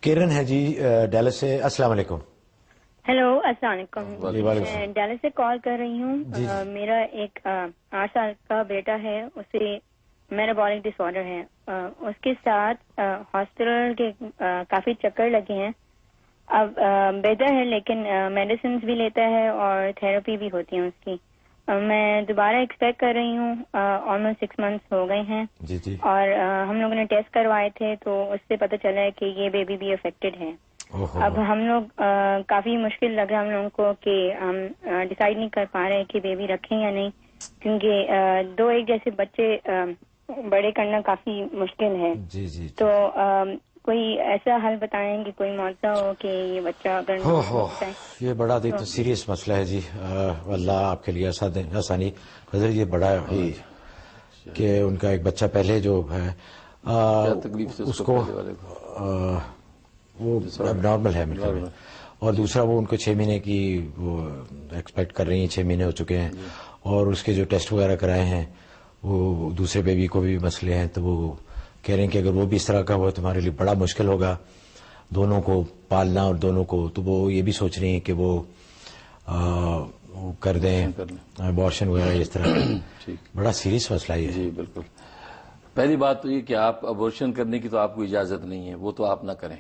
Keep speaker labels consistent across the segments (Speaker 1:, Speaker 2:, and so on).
Speaker 1: کرن ہے جی ڈیلس سے. السلام علیکم.
Speaker 2: ہیلو، السلام علیکم. میں ڈیلس سے کال کر رہی ہوں. میرا ایک 8 سال کا بیٹا ہے، اسے میٹابولک ڈس آرڈر ہے. اس کے ساتھ ہاسپٹل کے کافی چکر لگے ہیں. اب بہتر ہے، لیکن میڈیسنز بھی لیتا ہے اور تھراپی بھی ہوتی ہے اس کی. میں دوبارہ ایکسپیکٹ کر رہی ہوں. آلموسٹ 6 منتھس ہو گئے ہیں.
Speaker 1: جی
Speaker 2: اور ہم لوگوں نے ٹیسٹ کروائے تھے تو اس سے پتہ چلا ہے کہ یہ بیبی بھی افیکٹڈ ہے. اب ہم لوگ کافی مشکل لگ رہا ہے ہم لوگوں کو کہ ہم ڈیسائیڈ نہیں کر پا رہے کہ بیبی رکھیں یا نہیں، کیونکہ دو ایک جیسے بچے بڑے کرنا کافی مشکل ہے. تو کوئی ایسا حل بتائیں کہ کوئی معاوضہ ہو کہ یہ بچہ اگر
Speaker 1: یہ بڑا تو سیریس مسئلہ ہے جی. اللہ آپ کے لیے آسانی. حضرت یہ بڑا ہی کہ ان کا ایک بچہ پہلے جو ہے اس کو وہ اب نارمل ہے میرے خیال میں، اور دوسرا وہ ان کو 6 مہینے کی وہ ایکسپیکٹ کر رہی ہیں. 6 مہینے ہو چکے ہیں اور اس کے جو ٹیسٹ وغیرہ کرائے ہیں وہ دوسرے بیبی کو بھی مسئلے ہیں. تو وہ کہہ رہے ہیں کہ اگر وہ بھی اس طرح کا ہوا تمہارے لیے بڑا مشکل ہوگا دونوں کو پالنا اور دونوں کو. تو وہ یہ بھی سوچ رہی ہیں کہ وہ کر دیں ابارشن وغیرہ اس طرح. بڑا سیریس مسئلہ ہے.
Speaker 3: جی بالکل. پہلی بات تو یہ کہ آپ ابارشن کرنے کی تو آپ کو اجازت نہیں ہے، وہ تو آپ نہ کریں.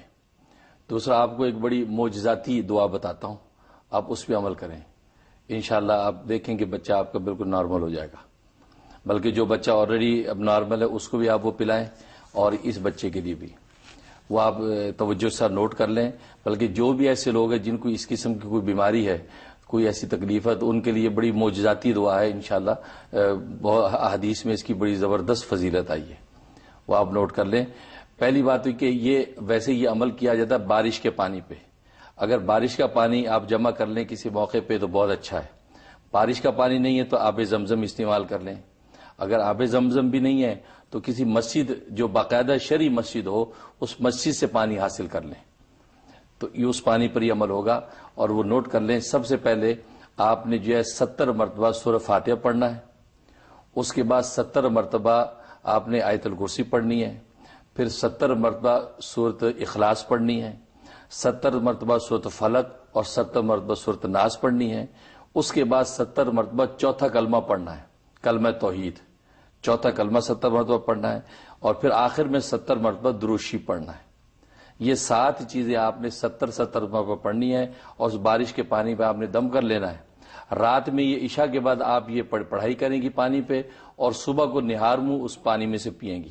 Speaker 3: دوسرا، آپ کو ایک بڑی معجزاتی دعا بتاتا ہوں، آپ اس پہ عمل کریں. انشاءاللہ آپ دیکھیں کہ بچہ آپ کا بالکل نارمل ہو جائے گا. بلکہ جو بچہ آلریڈی اب نارمل ہے اس کو بھی آپ وہ پلائیں، اور اس بچے کے لیے بھی وہ آپ توجہ سے نوٹ کر لیں. بلکہ جو بھی ایسے لوگ ہیں جن کو اس قسم کی کوئی بیماری ہے، کوئی ایسی تکلیف ہے، تو ان کے لیے بڑی معجزاتی دعا ہے. انشاءاللہ احادیث میں اس کی بڑی زبردست فضیلت آئی ہے، وہ آپ نوٹ کر لیں. پہلی بات ہے کہ یہ ویسے یہ عمل کیا جاتا ہے بارش کے پانی پہ. اگر بارش کا پانی آپ جمع کر لیں کسی موقع پہ تو بہت اچھا ہے. بارش کا پانی نہیں ہے تو آب زمزم استعمال کر لیں. اگر آب زمزم بھی نہیں ہے تو کسی مسجد جو باقاعدہ شرعی مسجد ہو اس مسجد سے پانی حاصل کر لیں، تو یہ اس پانی پر ہی عمل ہوگا. اور وہ نوٹ کر لیں، سب سے پہلے آپ نے جو ہے 70 مرتبہ سورہ فاتحہ پڑھنا ہے. اس کے بعد 70 مرتبہ آپ نے آیت الکرسی پڑھنی ہے. پھر 70 مرتبہ سورۃ اخلاص پڑھنی ہے. 70 مرتبہ سورۃ فلق اور 70 مرتبہ سورۃ ناس پڑھنی ہے. اس کے بعد 70 مرتبہ چوتھا کلمہ پڑھنا ہے، کلمہ توحید. چوتھا کلمہ 70 مرتبہ پڑھنا ہے. اور پھر آخر میں 70 مرتبہ درود شریف پڑھنا ہے. یہ 7 چیزیں آپ نے 70 مرتبہ پڑھنی ہے. اور اس بارش کے پانی پہ آپ نے دم کر لینا ہے. رات میں یہ عشاء کے بعد آپ یہ پڑھائی کریں گی پانی پہ، اور صبح کو نہار منہ اس پانی میں سے پئیں گی.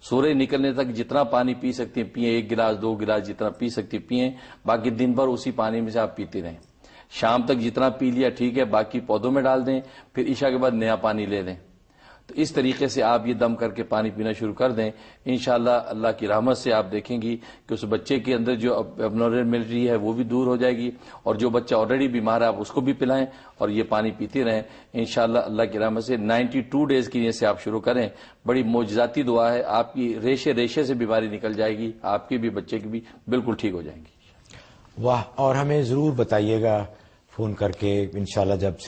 Speaker 3: سورج نکلنے تک جتنا پانی پی سکتے ہیں پئیں، 1 گلاس 2 گلاس جتنا پی سکتے پئیں. باقی دن بھر اسی پانی میں سے آپ پیتے رہیں. شام تک جتنا پی لیا ٹھیک ہے، باقی پودوں میں ڈال دیں. پھر عشاء کے بعد نیا پانی لے لیں. تو اس طریقے سے آپ یہ دم کر کے پانی پینا شروع کر دیں. انشاءاللہ اللہ کی رحمت سے آپ دیکھیں گی کہ اس بچے کے اندر جو ابنارملٹی ہے وہ بھی دور ہو جائے گی. اور جو بچہ آلریڈی بیمار ہے آپ اس کو بھی پلائیں اور یہ پانی پیتے رہیں. انشاءاللہ اللہ کی رحمت سے 92 ڈیز کی نیت سے آپ شروع کریں. بڑی معجزاتی دعا ہے، آپ کی ریشے ریشے سے بیماری نکل جائے گی، آپ کے بھی بچے کی بھی بالکل ٹھیک ہو جائیں گی.
Speaker 1: واہ. اور ہمیں ضرور بتائیے گا فون کر کے انشاءاللہ جب